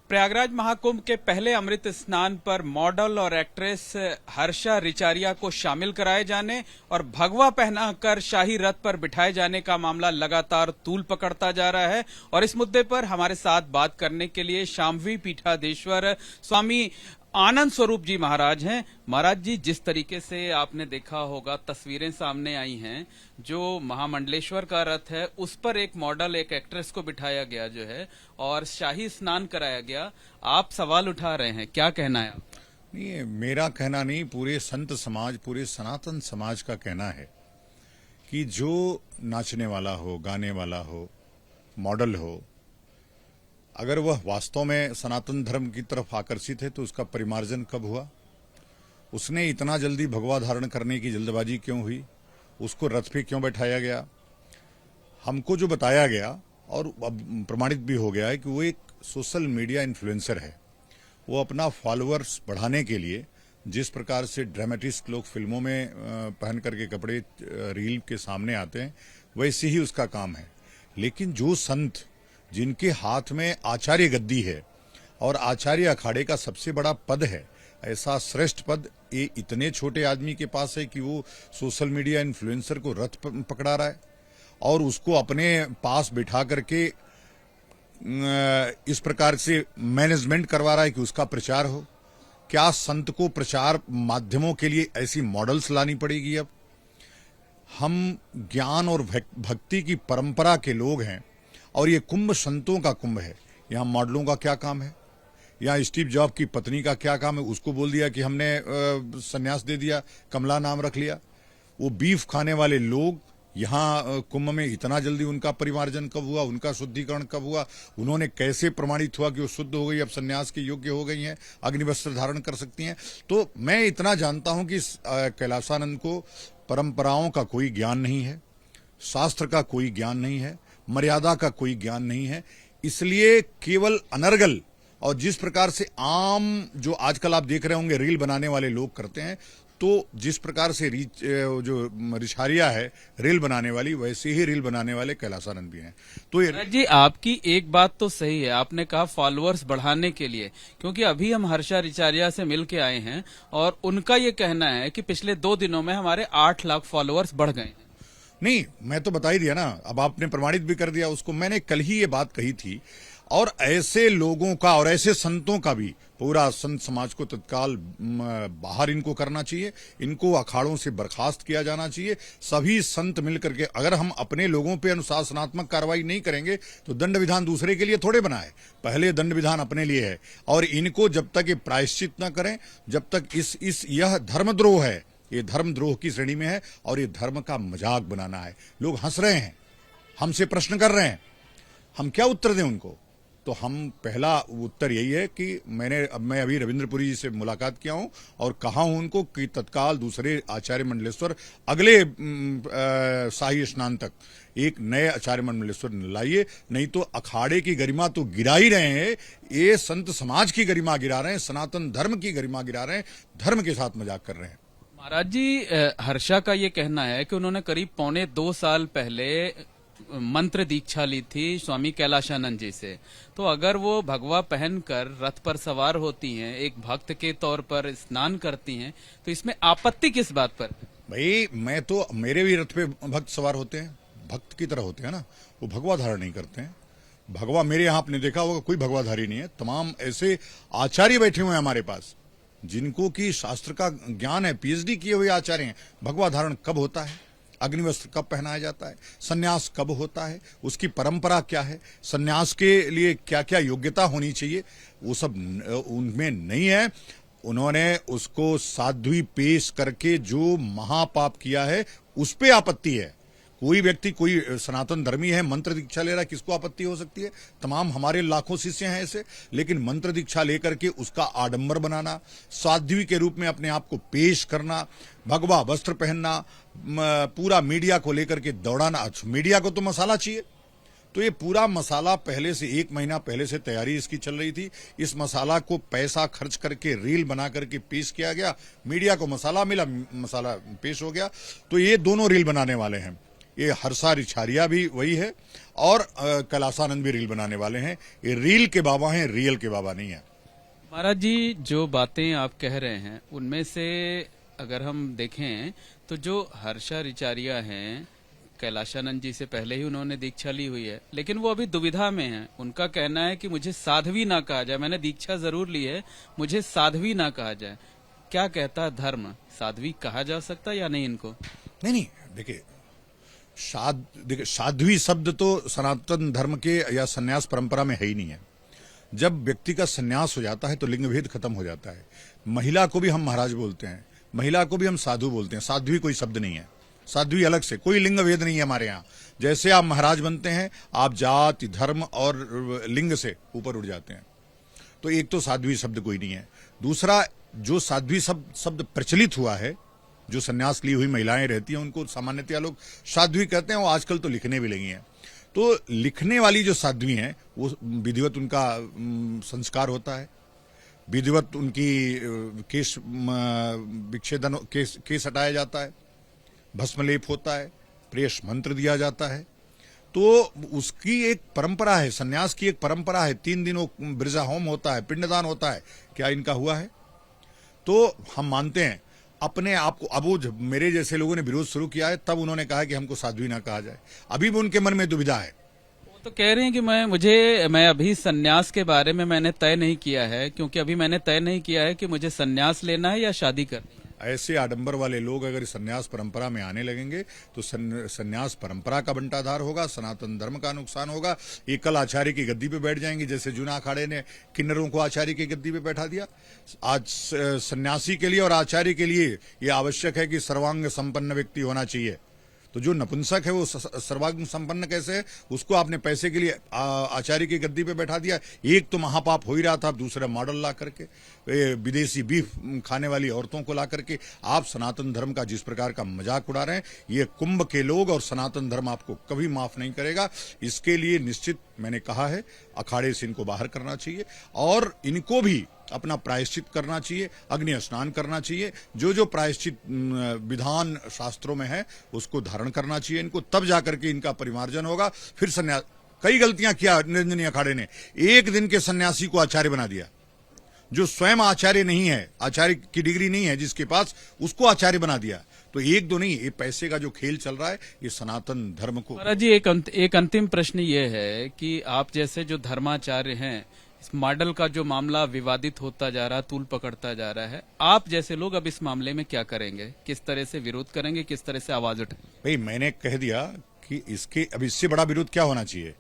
प्रयागराज महाकुंभ के पहले अमृत स्नान पर मॉडल और एक्ट्रेस हर्षा रिचारिया को शामिल कराए जाने और भगवा पहनाकर शाही रथ पर बिठाए जाने का मामला लगातार तूल पकड़ता जा रहा है। और इस मुद्दे पर हमारे साथ बात करने के लिए शाम्भवी पीठाधीश्वर स्वामी आनंद स्वरूप जी महाराज हैं। महाराज जी, जिस तरीके से आपने देखा होगा तस्वीरें सामने आई हैं, जो महामंडलेश्वर का रथ है उस पर एक मॉडल एक एक्ट्रेस को बिठाया गया जो है और शाही स्नान कराया गया। आप सवाल उठा रहे हैं, क्या कहना है आप? नहीं, मेरा कहना नहीं, पूरे संत समाज, पूरे सनातन समाज का कहना है कि जो नाचने वाला हो, गाने वाला हो, मॉडल हो, अगर वह वास्तव में सनातन धर्म की तरफ आकर्षित है तो उसका परिमार्जन कब हुआ? उसने इतना जल्दी भगवा धारण करने की जल्दबाजी क्यों हुई? उसको रथ पे क्यों बैठाया गया? हमको जो बताया गया और अब प्रमाणित भी हो गया है कि वो एक सोशल मीडिया इन्फ्लुएंसर है। वो अपना फॉलोअर्स बढ़ाने के लिए जिस प्रकार से ड्रामेटिस्ट लोग फिल्मों में पहन करके कपड़े रील के सामने आते हैं, वैसे ही उसका काम है। लेकिन जो संत जिनके हाथ में आचार्य गद्दी है और आचार्य अखाड़े का सबसे बड़ा पद है, ऐसा श्रेष्ठ पद ये इतने छोटे आदमी के पास है कि वो सोशल मीडिया इन्फ्लुएंसर को रथ पकड़ा रहा है और उसको अपने पास बिठा करके इस प्रकार से मैनेजमेंट करवा रहा है कि उसका प्रचार हो। क्या संत को प्रचार माध्यमों के लिए ऐसी मॉडल्स लानी पड़ेगी? अब हम ज्ञान और भक्ति की परंपरा के लोग हैं और ये कुंभ संतों का कुंभ है। यहाँ मॉडलों का क्या काम है? यहाँ स्टीव जॉब की पत्नी का क्या काम है? उसको बोल दिया कि हमने सन्यास दे दिया, कमला नाम रख लिया। वो बीफ खाने वाले लोग यहाँ कुंभ में इतना जल्दी उनका परिमार्जन कब हुआ? उनका शुद्धिकरण कब हुआ? उन्होंने कैसे प्रमाणित हुआ कि वो शुद्ध हो गई, अब सन्यास के योग्य हो गई हैं, अग्निवस्त्र धारण कर सकती हैं? तो मैं इतना जानता हूं कि कैलासानंद को परंपराओं का कोई ज्ञान नहीं है, शास्त्र का कोई ज्ञान नहीं है, मर्यादा का कोई ज्ञान नहीं है। इसलिए केवल अनर्गल और जिस प्रकार से आम जो आजकल आप देख रहे होंगे रील बनाने वाले लोग करते हैं, तो जिस प्रकार से जो रिचारिया है रील बनाने वाली, वैसे ही रील बनाने वाले कैलासानंद भी हैं। तो जी, आपकी एक बात तो सही है, आपने कहा फॉलोअर्स बढ़ाने के लिए, क्योंकि अभी हम हर्षा रिचारिया से मिल के आए हैं और उनका ये कहना है कि पिछले 2 दिनों में हमारे 8 लाख फॉलोअर्स बढ़ गए हैं। नहीं, मैं तो बता ही दिया ना, अब आपने प्रमाणित भी कर दिया उसको। मैंने कल ही ये बात कही थी और ऐसे लोगों का और ऐसे संतों का भी पूरा संत समाज को तत्काल बाहर इनको करना चाहिए, इनको अखाड़ों से बर्खास्त किया जाना चाहिए। सभी संत मिलकर के, अगर हम अपने लोगों पे अनुशासनात्मक कार्रवाई नहीं करेंगे तो दंड विधान दूसरे के लिए थोड़े बनाए, पहले दंड विधान अपने लिए है। और इनको जब तक ये प्रायश्चित न करें, जब तक यह धर्मद्रोह है, ये धर्मद्रोह की श्रेणी में है और ये धर्म का मजाक बनाना है। लोग हंस रहे हैं, हमसे प्रश्न कर रहे हैं, हम क्या उत्तर दें उनको? तो हम पहला उत्तर यही है कि मैं अभी रविंद्रपुरी जी से मुलाकात किया हूं और कहा हूं उनको कि तत्काल दूसरे आचार्य मंडलेश्वर अगले शाही स्नान तक एक नए आचार्य मंडलेश्वर लाइए, नहीं तो अखाड़े की गरिमा तो गिरा ही रहे हैं, ये संत समाज की गरिमा गिरा रहे हैं, सनातन धर्म की गरिमा गिरा रहे हैं, धर्म के साथ मजाक कर रहे हैं। महाराज जी, हर्षा का ये कहना है कि उन्होंने करीब 2.25 साल पहले मंत्र दीक्षा ली थी स्वामी कैलाशानंद जी से। तो अगर वो भगवा पहनकर रथ पर सवार होती हैं, एक भक्त के तौर पर स्नान करती हैं, तो इसमें आपत्ति किस बात पर? भाई, मैं तो, मेरे भी रथ पे भक्त सवार होते हैं, भक्त की तरह होते हैं ना, वो भगवा धारण नहीं करते हैं। भगवा मेरे यहाँ आपने देखा होगा कोई भगवाधारी नहीं है। तमाम ऐसे आचार्य बैठे हुए हैं हमारे पास जिनको की शास्त्र का ज्ञान है, पीएचडी किए हुए आचार्य हैं। भगवा धारण कब होता है, अग्निवस्त्र कब पहनाया जाता है, सन्यास कब होता है, उसकी परंपरा क्या है, सन्यास के लिए क्या क्या योग्यता होनी चाहिए, वो सब उनमें नहीं है। उन्होंने उसको साध्वी पेश करके जो महापाप किया है उस पे आपत्ति है। कोई व्यक्ति, कोई सनातन धर्मी है, मंत्र दीक्षा ले रहा है, किसको आपत्ति हो सकती है? तमाम हमारे लाखों शिष्य हैं ऐसे। लेकिन मंत्र दीक्षा लेकर के उसका आडंबर बनाना, साध्वी के रूप में अपने आप को पेश करना, भगवा वस्त्र पहनना, पूरा मीडिया को लेकर के दौड़ाना। मीडिया को तो मसाला चाहिए, तो ये पूरा मसाला पहले से 1 महीना पहले से तैयारी इसकी चल रही थी। इस मसाला को पैसा खर्च करके रील बना करके पेश किया गया, मीडिया को मसाला मिला, मसाला पेश हो गया। तो ये दोनों रील बनाने वाले हैं, ये हर्षा रिछारिया भी वही है और कैलासानंद भी रील बनाने वाले हैं। ये रील के बाबा हैं, रियल के बाबा नहीं है। महाराज जी, जो बातें आप कह रहे हैं उनमें से अगर हम देखें तो जो हर्षा रिचारिया हैं, कैलाशानंद जी से पहले ही उन्होंने दीक्षा ली हुई है, लेकिन वो अभी दुविधा में हैं। उनका कहना है कि मुझे साध्वी ना कहा जाए, मैंने दीक्षा जरूर ली है, मुझे साध्वी ना कहा जाए। क्या कहता है धर्म, साध्वी कहा जा सकता है या नहीं इनको? नहीं, देखिए साध्वी शब्द तो सनातन धर्म के या सन्यास परंपरा में है ही नहीं है। जब व्यक्ति का सन्यास हो जाता है तो लिंग भेद खत्म हो जाता है। महिला को भी हम महाराज बोलते हैं, महिला को भी हम साधु बोलते हैं। साध्वी कोई शब्द नहीं है, साध्वी अलग से, कोई लिंग भेद नहीं है हमारे यहाँ। जैसे आप महाराज बनते हैं, आप जाति धर्म और लिंग से ऊपर उठ जाते हैं। तो एक तो साध्वी शब्द कोई नहीं है। दूसरा, जो साध्वी शब्द प्रचलित हुआ है, जो सन्यास ली हुई महिलाएं रहती हैं उनको सामान्यतया लोग साध्वी कहते हैं, वो आजकल तो लिखने भी लगी हैं। तो लिखने वाली जो साध्वी हैं वो विधिवत उनका संस्कार होता है, विधिवत उनकी केश विच्छेदन, केस हटाया जाता है, भस्मलेप होता है, प्रेष मंत्र दिया जाता है। तो उसकी एक परंपरा है, सन्यास की एक परंपरा है। 3 दिनों ब्रजा होम होता है, पिंडदान होता है। क्या इनका हुआ है? तो हम मानते हैं अपने आप को। अब वो मेरे जैसे लोगों ने विरोध शुरू किया है, तब उन्होंने कहा कि हमको साध्वी ना कहा जाए। अभी भी उनके मन में दुविधा है। वो तो कह रहे हैं कि मैं अभी सन्यास के बारे में मैंने तय नहीं किया है, क्योंकि अभी मैंने तय नहीं किया है कि मुझे सन्यास लेना है या शादी करनी है। ऐसे आडंबर वाले लोग अगर सन्यास परंपरा में आने लगेंगे तो सन्यास परंपरा का बंटाधार होगा, सनातन धर्म का नुकसान होगा। एकल आचार्य की गद्दी पे बैठ जाएंगे, जैसे जूना अखाड़े ने किन्नरों को आचार्य की गद्दी पे बैठा दिया। आज सन्यासी के लिए और आचार्य के लिए ये आवश्यक है कि सर्वांग संपन्न व्यक्ति होना चाहिए। तो जो नपुंसक है वो सर्वांग संपन्न कैसे है? उसको आपने पैसे के लिए आचार्य की गद्दी पे बैठा दिया। एक तो महापाप हो ही रहा था, अब दूसरा मॉडल ला करके, विदेशी बीफ खाने वाली औरतों को ला करके आप सनातन धर्म का जिस प्रकार का मजाक उड़ा रहे हैं, ये कुंभ के लोग और सनातन धर्म आपको कभी माफ नहीं करेगा। इसके लिए निश्चित मैंने कहा है, अखाड़े से इनको बाहर करना चाहिए और इनको भी अपना प्रायश्चित करना चाहिए, अग्नि स्नान करना चाहिए। जो प्रायश्चित विधान शास्त्रों में है उसको धारण करना चाहिए इनको, तब जाकर के इनका परिमार्जन होगा। फिर सन्यास, कई गलतियां किया निरंजनी अखाड़े ने। एक दिन के सन्यासी को आचार्य बना दिया, जो स्वयं आचार्य नहीं है, आचार्य की डिग्री नहीं है जिसके पास, उसको आचार्य बना दिया। तो एक दो नहीं, ये पैसे का जो खेल चल रहा है ये सनातन धर्म को। महाराज जी, एक अंतिम प्रश्न ये है कि आप जैसे जो धर्माचार्य हैं, इस मॉडल का जो मामला विवादित होता जा रहा है, तूल पकड़ता जा रहा है, आप जैसे लोग अब इस मामले में क्या करेंगे? किस तरह से विरोध करेंगे, किस तरह से आवाज उठाएंगे? भाई मैंने कह दिया कि इसके अब इससे बड़ा विरोध क्या होना चाहिए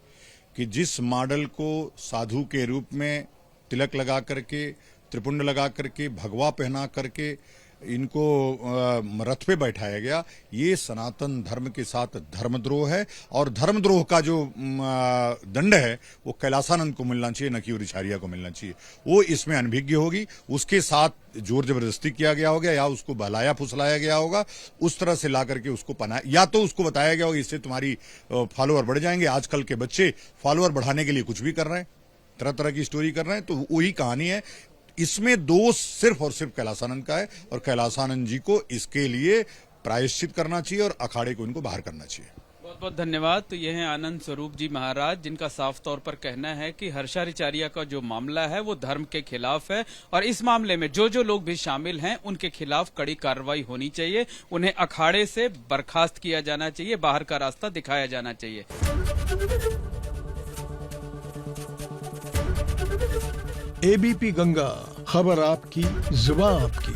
कि जिस मॉडल को साधु के रूप में तिलक लगा करके, त्रिपुंड लगा करके, भगवा पहना करके इनको रथ पे बैठाया गया, ये सनातन धर्म के साथ धर्मद्रोह है। और धर्मद्रोह का जो दंड है वो कैलासानंद को मिलना चाहिए, न कि रिछारिया को मिलना चाहिए। वो इसमें अनभिज्ञ होगी, उसके साथ जोर जबरदस्ती किया गया होगा या उसको बहलाया फुसलाया गया होगा, उस तरह से ला करके उसको पनाया, या तो उसको बताया गया होगा इससे तुम्हारी फॉलोअर बढ़ जाएंगे। आजकल के बच्चे फॉलोअर बढ़ाने के लिए कुछ भी कर रहे हैं, तरह तरह की स्टोरी कर रहे हैं। तो वही कहानी है। इसमें दोष सिर्फ और सिर्फ कैलासानंद का है और कैलासानंद जी को इसके लिए प्रायश्चित करना चाहिए और अखाड़े को इनको बाहर करना चाहिए। बहुत बहुत धन्यवाद। तो ये हैं आनंद स्वरूप जी महाराज, जिनका साफ तौर पर कहना है कि हर्षा रिचारिया का जो मामला है वो धर्म के खिलाफ है और इस मामले में जो लोग भी शामिल हैं उनके खिलाफ कड़ी कार्रवाई होनी चाहिए, उन्हें अखाड़े से बर्खास्त किया जाना चाहिए, बाहर का रास्ता दिखाया जाना चाहिए। एबीपी गंगा, खबर आपकी, जुबान आपकी।